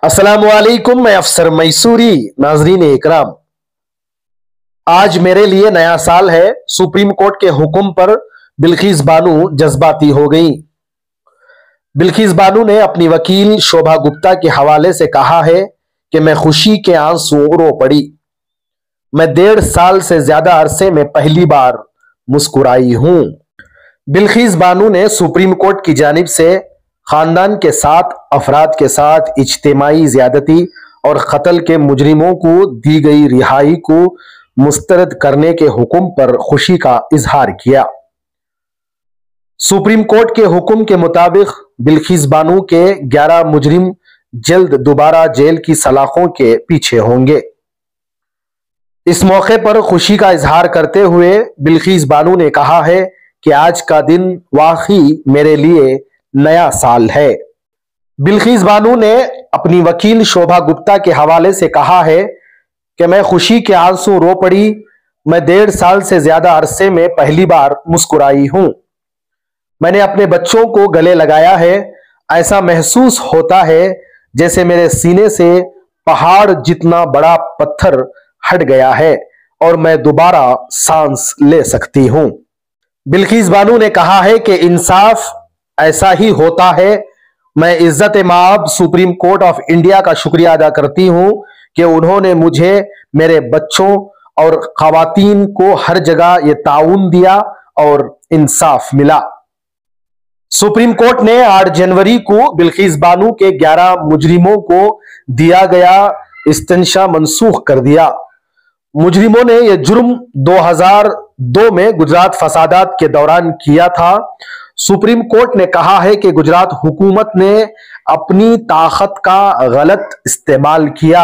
अस्सलामुअलैकुम, मैं अफसर मैसूरी। नाजरीन इकराम, आज मेरे लिए नया साल है। सुप्रीम कोर्ट के हुक्म पर बिल्किस बानो जज्बाती हो गई। बिल्किस बानो ने अपनी वकील शोभा गुप्ता के हवाले से कहा है कि मैं खुशी के आंसू रो पड़ी। मैं 1.5 साल से ज्यादा अरसे में पहली बार मुस्कुराई हूं। बिल्किस बानो ने सुप्रीम कोर्ट की जानिब से खानदान के 7 अफराद के साथ इज्तिमाई ज्यादती और कत्ल के मुजरिमों को दी गई रिहाई को मुस्तरद करने के हुक्म पर खुशी का इजहार किया। सुप्रीम कोर्ट के हुक्म के मुताबिक बिल्किस बानो के 11 मुजरिम जल्द दोबारा जेल की सलाखों के पीछे होंगे। इस मौके पर खुशी का इजहार करते हुए बिल्किस बानो ने कहा है कि आज का दिन वाकई मेरे लिए नया साल है। बिल्किस बानो ने अपनी वकील शोभा गुप्ता के हवाले से कहा है कि मैं खुशी के आंसू रो पड़ी। मैं 1.5 साल से ज्यादा अरसे में पहली बार मुस्कुराई हूं। मैंने अपने बच्चों को गले लगाया है। ऐसा महसूस होता है जैसे मेरे सीने से पहाड़ जितना बड़ा पत्थर हट गया है और मैं दोबारा सांस ले सकती हूं। बिल्किस बानो ने कहा है कि इंसाफ ऐसा ही होता है। मैं इज्जत माब सुप्रीम कोर्ट ऑफ इंडिया का शुक्रिया अदा करती हूं कि उन्होंने मुझे, मेरे बच्चों और खवातीन को हर जगह ये ताउन दिया और इंसाफ मिला। सुप्रीम कोर्ट ने 8 जनवरी को बिल्किस बानो के 11 मुजरिमों को दिया गया इस्तंशा मनसूख कर दिया। मुजरिमों ने यह जुर्म 2002 में गुजरात फसादात के दौरान किया था। सुप्रीम कोर्ट ने कहा है कि गुजरात हुकूमत ने अपनी ताकत का गलत इस्तेमाल किया।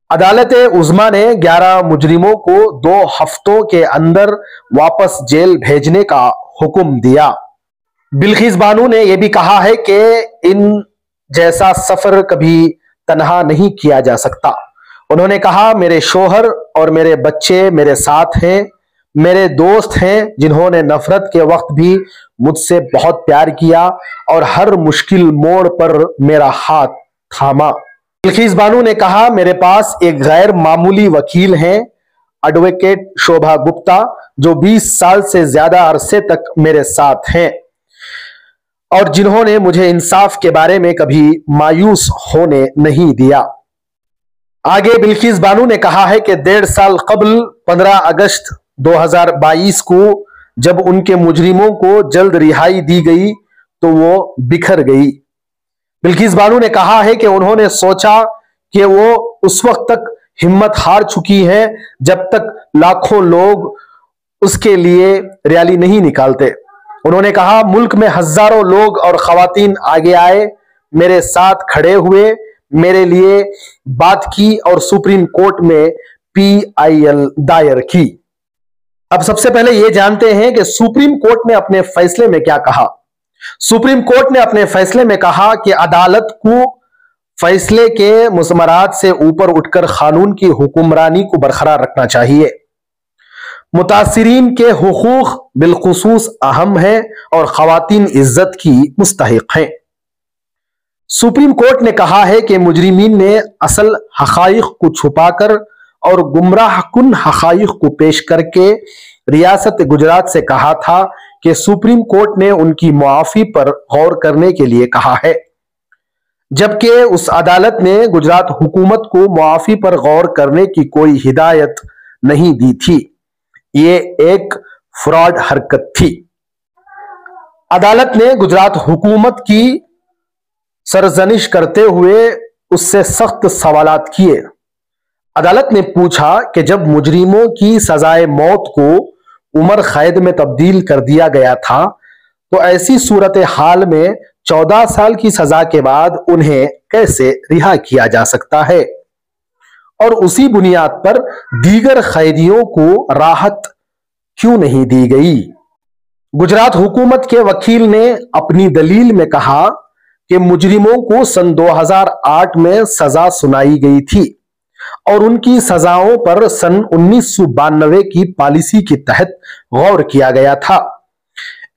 अदालत उज़्मा ने 11 मुजरिमों को 2 हफ्तों के अंदर वापस जेल भेजने का हुक्म दिया। बिल्किस बानो ने यह भी कहा है कि इन जैसा सफर कभी तन्हा नहीं किया जा सकता। उन्होंने कहा, मेरे शोहर और मेरे बच्चे मेरे साथ हैं। मेरे दोस्त हैं जिन्होंने नफरत के वक्त भी मुझसे बहुत प्यार किया और हर मुश्किल मोड़ पर मेरा हाथ थामा। बिल्किस बानो ने कहा, मेरे पास एक गैर मामूली वकील हैं, एडवोकेट शोभा गुप्ता, जो 20 साल से ज्यादा अरसे तक मेरे साथ हैं और जिन्होंने मुझे इंसाफ के बारे में कभी मायूस होने नहीं दिया। आगे बिल्किस बानो ने कहा है कि 1.5 साल कबल 15 अगस्त 2022 को जब उनके मुजरिमों को जल्द रिहाई दी गई तो वो बिखर गई। बिल्किस बानो ने कहा है कि उन्होंने सोचा कि वो उस वक्त तक हिम्मत हार चुकी हैं जब तक लाखों लोग उसके लिए रैली नहीं निकालते। उन्होंने कहा, मुल्क में हजारों लोग और खवातीन आगे आए, मेरे साथ खड़े हुए, मेरे लिए बात की और सुप्रीम कोर्ट में PIL दायर की। अब सबसे पहले यह जानते हैं कि सुप्रीम कोर्ट ने अपने फैसले में क्या कहा। सुप्रीम कोर्ट ने अपने फैसले में कहा कि अदालत को फैसले के मुसमरात से ऊपर उठकर कानून की हुक्मरानी को बरकरार रखना चाहिए। मुतासिरीन के हुकूक बिलखुसूस अहम है और खवातीन इज्जत की मुस्तहिक हैं। सुप्रीम कोर्ट ने कहा है कि मुजरिमीन ने असल हकाइक को छुपाकर और गुमराह कुन हकाइक को पेश करके रियासत गुजरात से कहा था कि सुप्रीम कोर्ट ने उनकी मुआफी पर गौर करने के लिए कहा है, जबकि उस अदालत ने गुजरात हुकूमत को मुआफी पर गौर करने की कोई हिदायत नहीं दी थी। ये एक फ्रॉड हरकत थी। अदालत ने गुजरात हुकूमत की सरजनिश करते हुए उससे सख्त सवालात किए। अदालत ने पूछा कि जब मुजरिमों की सजाए मौत को उम्र कैद में तब्दील कर दिया गया था तो ऐसी सूरत हाल में 14 साल की सजा के बाद उन्हें कैसे रिहा किया जा सकता है और उसी बुनियाद पर दीगर कैदियों को राहत क्यों नहीं दी गई। गुजरात हुकूमत के वकील ने अपनी दलील में कहा कि मुजरिमों को सन 2008 में सजा सुनाई गई थी और उनकी सजाओं पर सन 1992 की पॉलिसी के तहत गौर किया गया था।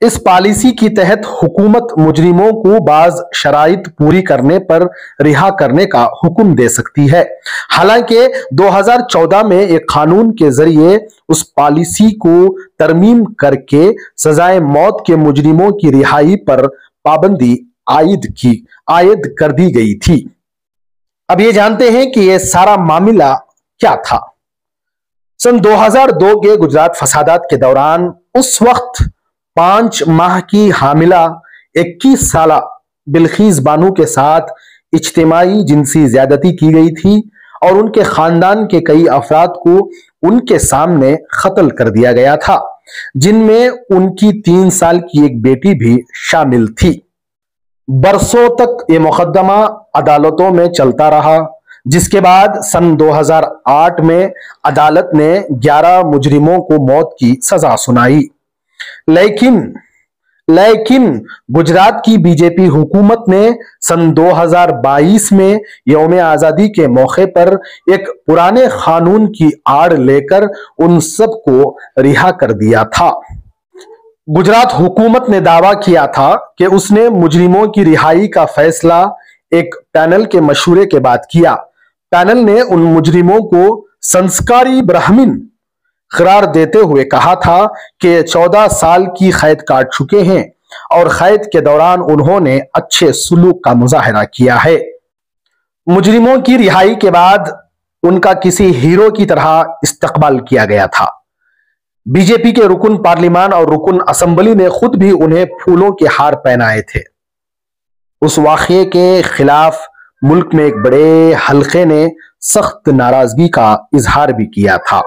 इस पॉलिसी की तहत हुकूमत मुजरिमों को बाज शराइत पूरी करने पर रिहा करने का हुक्म दे सकती है। हालांकि 2014 में एक कानून के जरिए उस पॉलिसी को तरमीम करके सजाए मौत के मुजरिमों की रिहाई पर पाबंदी आयद कर दी गई थी। अब ये जानते हैं कि यह सारा मामला क्या था। सन 2002 के गुजरात फसादात के दौरान उस वक्त 5 माह की हामिला 21 साला बिल्किस बानो के साथ इज्तिमाई जिनसी ज्यादती की गई थी और उनके खानदान के कई अफराद को उनके सामने कत्ल कर दिया गया था, जिनमें उनकी 3 साल की एक बेटी भी शामिल थी। बरसों तक ये मुकदमा अदालतों में चलता रहा, जिसके बाद सन 2008 में अदालत ने 11 मुजरिमों को मौत की सजा सुनाई। लेकिन गुजरात की बीजेपी हुकूमत ने सन 2022 में यौम आजादी के मौके पर एक पुराने कानून की आड़ लेकर उन सब को रिहा कर दिया था। गुजरात हुकूमत ने दावा किया था कि उसने मुजरिमों की रिहाई का फैसला एक पैनल के मशवरे के बाद किया। पैनल ने उन मुजरिमों को संस्कारी ब्राह्मण करार देते हुए कहा था कि 14 साल की कैद काट चुके हैं और कैद के दौरान उन्होंने अच्छे सुलूक का मुजाहरा किया है। मुजरिमों की रिहाई के बाद उनका किसी हीरो की तरह इस्तकबाल किया गया था। बीजेपी के रुकन पार्लिमान और रुकन असेंबली ने खुद भी उन्हें फूलों के हार पहनाए थे। उस वाक़ये के खिलाफ मुल्क में एक बड़े हल्के ने सख्त नाराजगी का इजहार भी किया था।